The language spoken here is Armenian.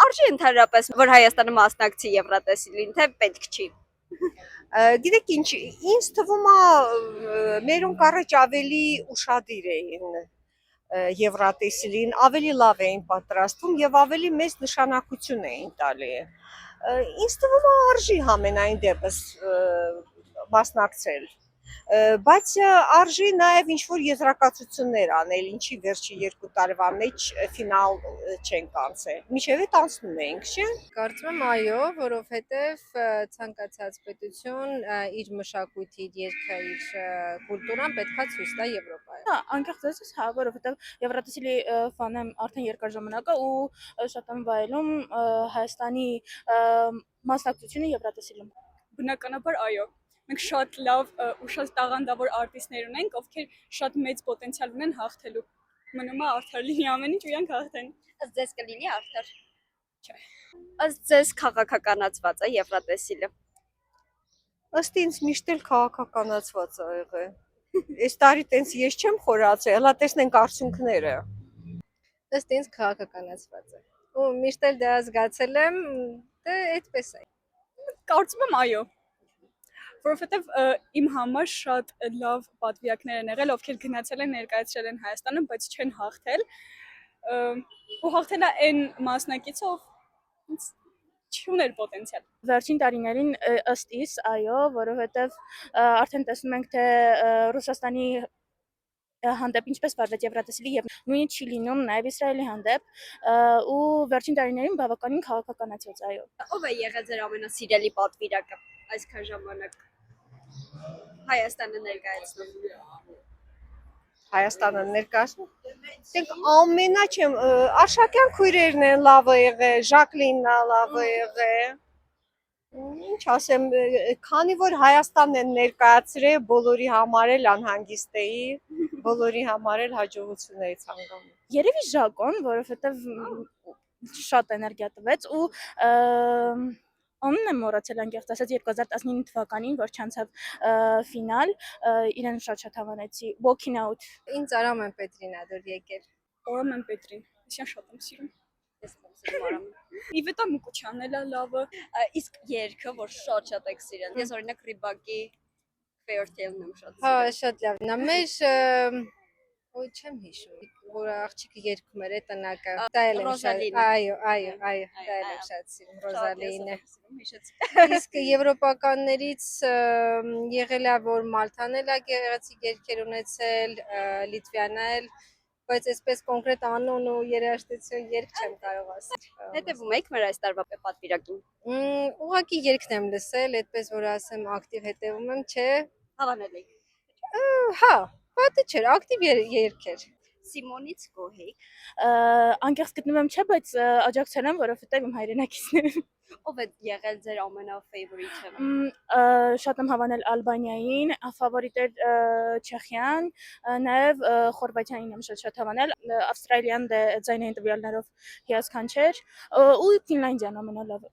Արժի ընդհանրապես, որ Հայաստանը մասնակցի Եվրատեսիլին, թե պետք չի։ Գիտեք ինչ, ինձ թվում է մերոնք առաջ ավելի ուշադիր էին Եվրատեսիլին, ավելի լավ էին պատրաստվում եւ ավելի մեծ նշանակություն էին տալի։ Ինձ թվում է արժի համենայն դեպս մասնակցել։ Բայց արժի նաև ինչ-որ եզրակացություններ անել, ինչի վերջի 2 տարվա մեջ ֆինալ չենք անցել։ Մինչև այդ անցնում էինք, չէ՞։ Կարծում եմ այո, որովհետև ցանկացած պետություն իր մշակույթի, իր երգը, իր կուլտուրան պետքա ցույց տա Եվրոպայում։ Անկեղծ ես, հա, որովհետև Եվրատեսիլի ֆան եմ արդեն երկար ժամանակ ու շատ եմ վայելում Հայաստանի մասնակցությունը Եվրատեսիլում։ Բնականաբար այո։ Մենք շատ լավ ու շատ տաղանդավոր արտիստներ ունենք, ովքեր շատ մեծ պոտենցիալ ունեն հաղթելու։ Մնում է արդար լինի ամեն ինչ ու իրանք հաղթեն։ Ըստ ձեզ կլինի արդար։ Չէ։ Ըստ ձեզ քաղաքականացված է Եվրատեսիլը։ Ըստ ինձ միշտ էլ քաղաքականացված ա եղել։ Այս տարի տենց ես չեմ խորացել, հլա տեսնենք արդյունքները։ Ըստ ինձ քաղաքականացված է։ Ու միշտ էլ դա զգացել եմ, դե այդպես է։ Կարծում եմ այո։ Որովհետև իմ համար շատ լավ պատվիրակներ են եղել, ովքեր գնացել են ներկայացրել են Հայաստանը, բայց չեն հաղթել։ Ու հաղթելա այն մասնակիցը, ով չուներ պոտենցիալ։ Վերջին տարիներին ըստ իս, այո, որովհետև արդեն տեսնում ենք, թե Ռուսաստանի հանդեպ ինչպես վարվեց Եվրատեսիլի եւ նույնը չի լինում նաեւ Իսրայելի հանդեպ ու վերջին տարիներին բավականին քաղաքականացած, այո։ Ով է եղել ձեր ամենասիրելի պատվիրակը այսքան ժամանակ Հայաստանը ներկայացնում։ Հայաստանը ներկայացնում։ Դենք ամենա չեմ Արշակյան քույրերն են լավը եղել, Ժակլինն է լավը եղել։ Ինչ ասեմ, քանի որ Հայաստանն են ներկայացրել, բոլորի համար էլ անհանգիստ էի, բոլորի համար էլ հաջողություն էի ցանկանում։ Երևի Ժակոն, որովհետև շատ էներգիա տվեց ու անունն եմ մոռացել անկեղծ ասած 2019 թվականին, որ չանցավ ֆինալ, իրեն շատ հավանեցի, walking out։ Ինձ Արամեն Պետրին ա դուր եկել։ Արամեն Պետրին, ես շատ եմ սիրում։ Ես կսիրում Արամեն։ Իվետա Մուկուչյանն էլ լավը։ Իսկ երգը, որ շատ եք սիրել։ Ես օրինակ Ռիբակի Fairytale-ն եմ շատ Հա, սիրել։ շատ լավն է։ Մեր ոյ չեմ հիշում, որ աղջիկը երգում էր տնակը։ Դա էլ եմ շատ։ Այո, դա էլ եմ շատ սիրում Ռոզալինը։ Իսկ եվրոպականներից եղել է որ Մալթան էլ է գեղեցիկ երգեր ունեցել, Լիտվան էլ, բայց այսպես կոնկրետ անուն ու երաժշտություն երգ չեմ կարող ասել։ Հետևում եք մեր այս տարվա պատվիրակին։ Ուղղակի երգն եմ լսել, այդպես որ ասեմ ակտիվ հետևում եմ, չէ։ Հավանել եք։ Հա, պատը չէր, ակտիվ երգեր։ Սիմոնից գոհ եք։ Անկեղծ գտնվում եմ չէ, բայց աջակցել եմ, որովհետև իմ հայրենակիցն է։ Ով է եղել ձեր ամենաֆեյվորիթը։ Շատ եմ հավանել Ալբանիային, ֆավորիտ էր Չեխիան, նաև Խորվաթիային եմ շատ հավանել, Ավստրալիան դե ձայնային տվյալներով հիասքանչեր ու Ֆինլանդիան ամենալավը։